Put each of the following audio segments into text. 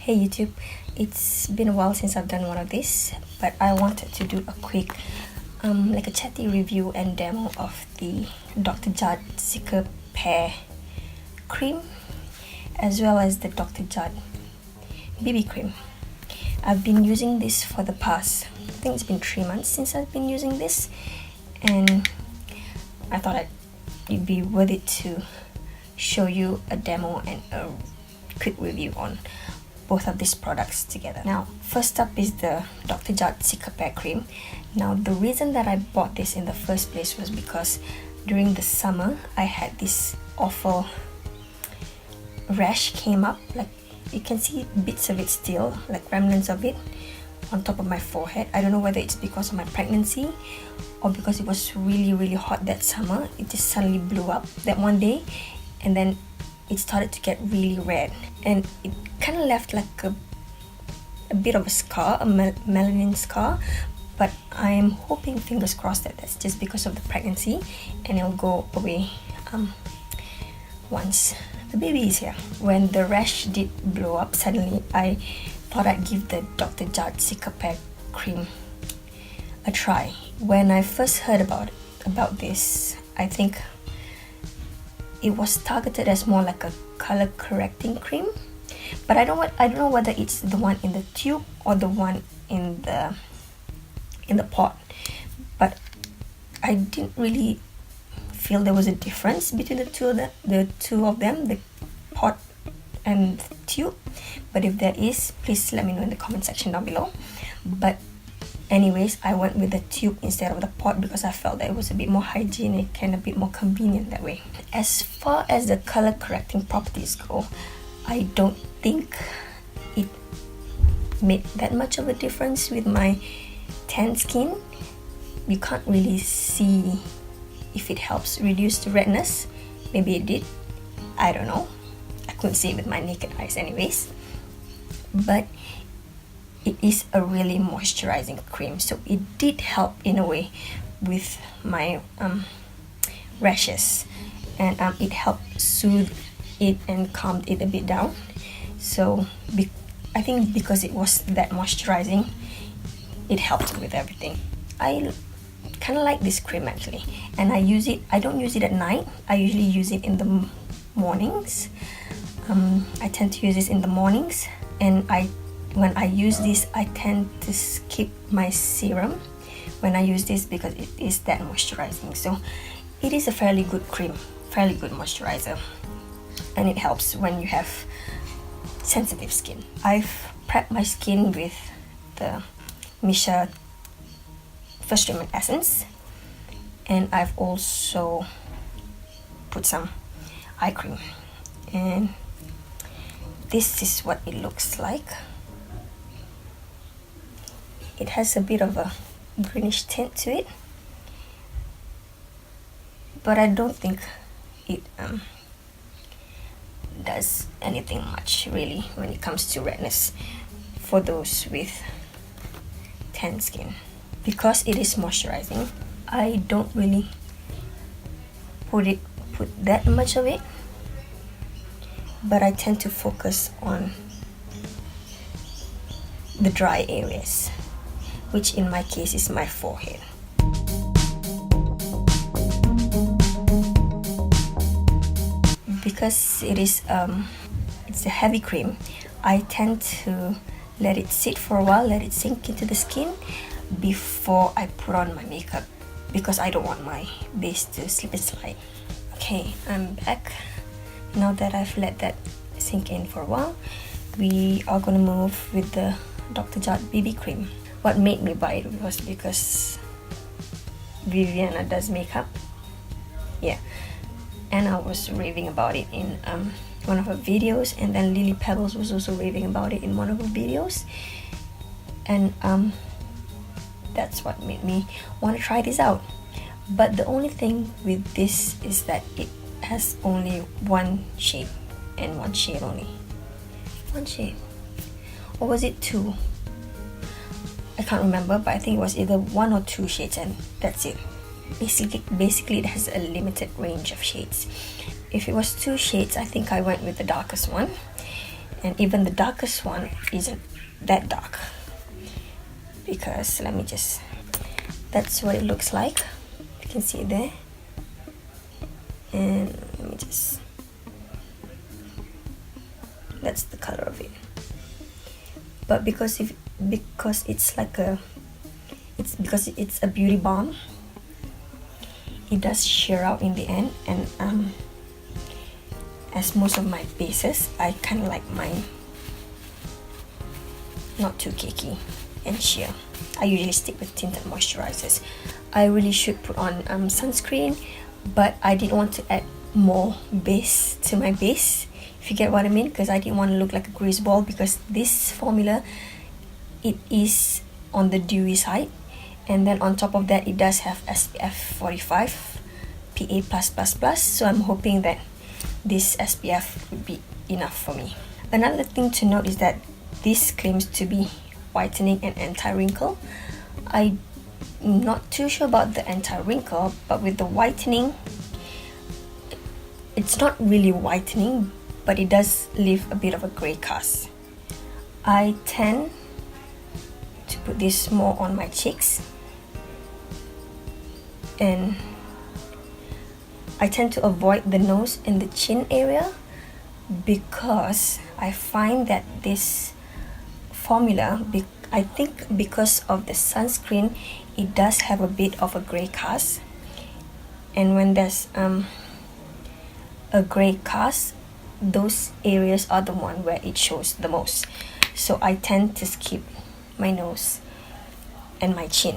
Hey YouTube, it's been a while since I've done one of these, but I wanted to do a quick like a chatty review and demo of the Dr. Jart Cicapair cream as well as the Dr. Jart BB Cream. I've been using this for the past, I think it's been 3 months since I've been using this, and I thought it'd be worth it to show you a demo and a quick review on both of these products together. Now, first up is the Dr. Jart Cicapair cream. Now, the reason that I bought this in the first place was because during the summer I had this awful rash came up, like you can see bits of it still, like remnants of it on top of my forehead. I don't know whether it's because of my pregnancy or because it was really hot that summer. It just suddenly blew up that one day, and then it started to get really red, and it kind of left like a bit of a scar, a melanin scar, but I'm hoping, fingers crossed, that that's just because of the pregnancy and it'll go away once the baby is here. When the rash did blow up suddenly, I thought I'd give the Dr. Jart Cicapair cream a try. When I first heard about this, I think it was targeted as more like a color correcting cream, but I don't know whether it's the one in the tube or the one in the pot, but I didn't really feel there was a difference between the two of them, the pot and the tube. But if there is, please let me know in the comment section down below. But anyways, I went with the tube instead of the pot because I felt that it was a bit more hygienic and a bit more convenient that way. As far as the color correcting properties go, I don't think it made that much of a difference with my tan skin. You can't really see if it helps reduce the redness. Maybe it did, I don't know. I couldn't see it with my naked eyes anyways. But it is a really moisturizing cream, so it did help in a way with my rashes, and it helped soothe it and calmed it a bit down. So I think because it was that moisturizing, it helped with everything. I kind of like this cream actually, and I don't use it at night. I usually use it in the mornings. I tend to use this in the mornings, and when I use this, I tend to skip my serum when I use this because it is that moisturizing. So it is a fairly good cream, fairly good moisturizer, and it helps when you have sensitive skin. I've prepped my skin with the Missha First Treatment Essence, and I've also put some eye cream, and this is what it looks like. It has a bit of a greenish tint to it, but I don't think it does anything much really when it comes to redness for those with tan skin. Because it is moisturizing, I don't really put that much of it, but I tend to focus on the dry areas, which in my case is my forehead. Because it's a heavy cream, I tend to let it sit for a while, let it sink into the skin before I put on my makeup, because I don't want my base to slip and slide. Okay, I'm back. Now that I've let that sink in for a while, we are gonna move with the Dr. Jart BB Cream. What made me buy it was because Viviana does makeup, yeah, and I was raving about it in one of her videos, and then Lily Pebbles was also raving about it in one of her videos, and that's what made me want to try this out. But the only thing with this is that it has only one shade, and one shade only. One shade, or was it two? I can't remember, but I think it was either 1 or 2 shades, and that's it. Basically it has a limited range of shades. If it was 2 shades, I think I went with the darkest one, And even the darkest one isn't that dark, because that's what it looks like. You can see it there. And let me just, that's the color of it. But because it's a beauty balm, it does sheer out in the end. And as most of my bases, I kind of like mine not too cakey and sheer. I usually stick with tinted moisturizers. I really should put on sunscreen, but I didn't want to add more base to my base, if you get what I mean, because I didn't want to look like a grease ball, because this formula, it is on the dewy side, and then on top of that it does have SPF 45 PA+++, so I'm hoping that this SPF would be enough for me. Another thing to note is that this claims to be whitening and anti-wrinkle. I'm not too sure about the anti-wrinkle, but with the whitening, it's not really whitening, but it does leave a bit of a grey cast. I tend to put this more on my cheeks, and I tend to avoid the nose and the chin area, because I find that this formula, I think because of the sunscreen, it does have a bit of a grey cast, and when there's a grey cast, those areas are the one where it shows the most. So I tend to skip my nose and my chin.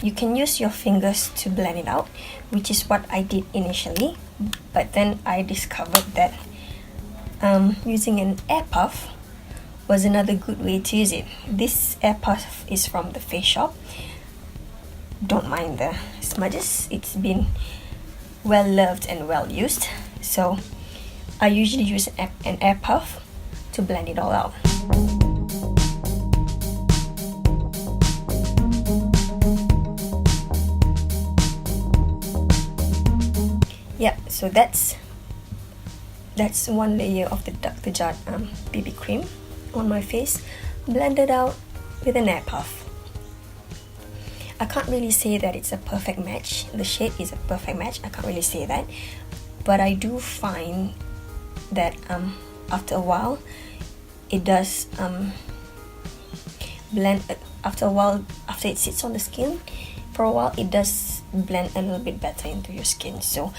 You can use your fingers to blend it out, which is what I did initially, but then I discovered that using an air puff was another good way to use it. This air puff is from the Face Shop. Don't mind the smudges, it's been well loved and well used. So I usually use an air puff to blend it all out. Yeah, so that's one layer of the Dr. Jart BB cream on my face, blended out with an air puff. I can't really say that it's a perfect match. The shade is a perfect match, I can't really say that, but I do find that after a while it does blend. After it sits on the skin for a while, it does blend a little bit better into your skin. So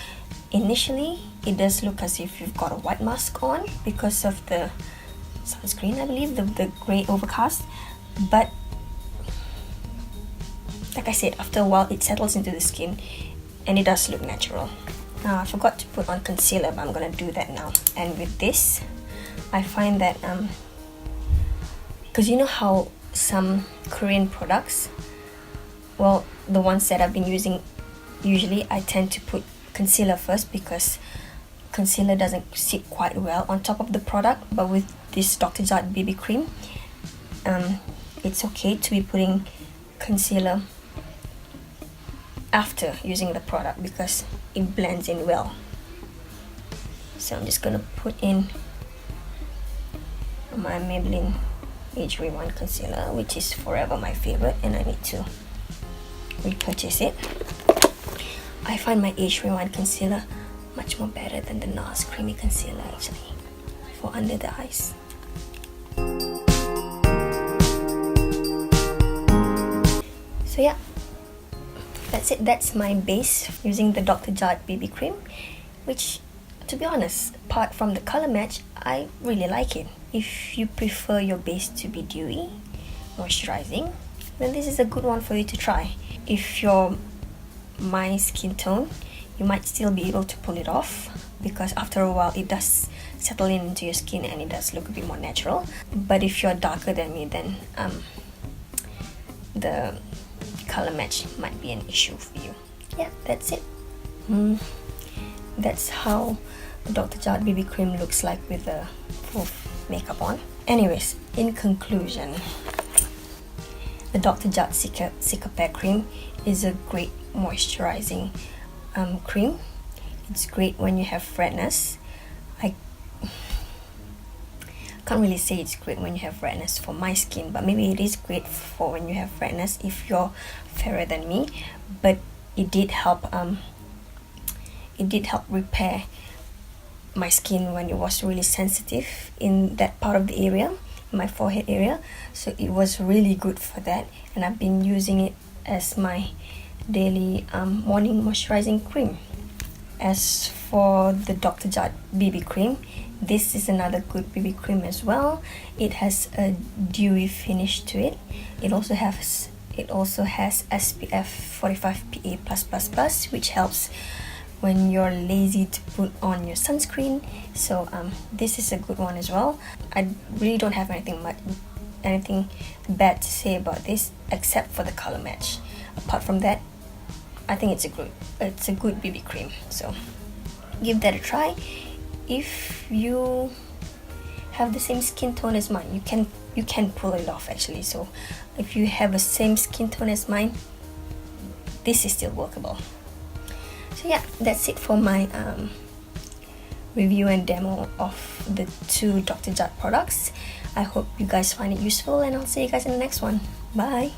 initially it does look as if you've got a white mask on because of the sunscreen, I believe, the grey overcast, but like I said, after a while it settles into the skin and it does look natural. Now I forgot to put on concealer, but I'm gonna do that now. And with this, I find that because you know how some Korean products, well, the ones that I've been using, usually I tend to put concealer first because concealer doesn't sit quite well on top of the product. But with this Dr. Jart BB cream, it's okay to be putting concealer after using the product because it blends in well. So I'm just gonna put in my Maybelline Age Rewind concealer, which is forever my favorite, and I need to repurchase it. I find my Age Rewind concealer much more better than the NARS creamy concealer actually for under the eyes. So yeah, that's it. That's my base using the Dr. Jart BB cream, which, to be honest, apart from the color match, I really like it. If you prefer your base to be dewy, moisturizing, then this is a good one for you to try. If you're my skin tone, you might still be able to pull it off because after a while it does settle into your skin and it does look a bit more natural. But if you're darker than me, then the color match might be an issue for you. Yeah, that's it. That's how the Dr. Jart BB cream looks like with the full makeup on. Anyways, in conclusion, the Dr. Jart Cicapair cream is a great moisturizing cream. can't really say it's great when you have redness for my skin, but maybe it is great for when you have redness if you're fairer than me. But it did help repair my skin when it was really sensitive in that part of the area, my forehead area. So it was really good for that, and I've been using it as my daily morning moisturizing cream. As for the Dr. Jart BB Cream, this is another good BB cream as well. It has a dewy finish to it. It also has SPF 45 PA+++, which helps when you're lazy to put on your sunscreen. So this is a good one as well. I really don't have anything bad to say about this except for the color match. Apart from that, I think it's a good BB cream. So give that a try. If you have the same skin tone as mine, you can pull it off actually. So if you have the same skin tone as mine, this is still workable. So yeah, that's it for my review and demo of the two Dr. Jart products. I hope you guys find it useful, and I'll see you guys in the next one. Bye.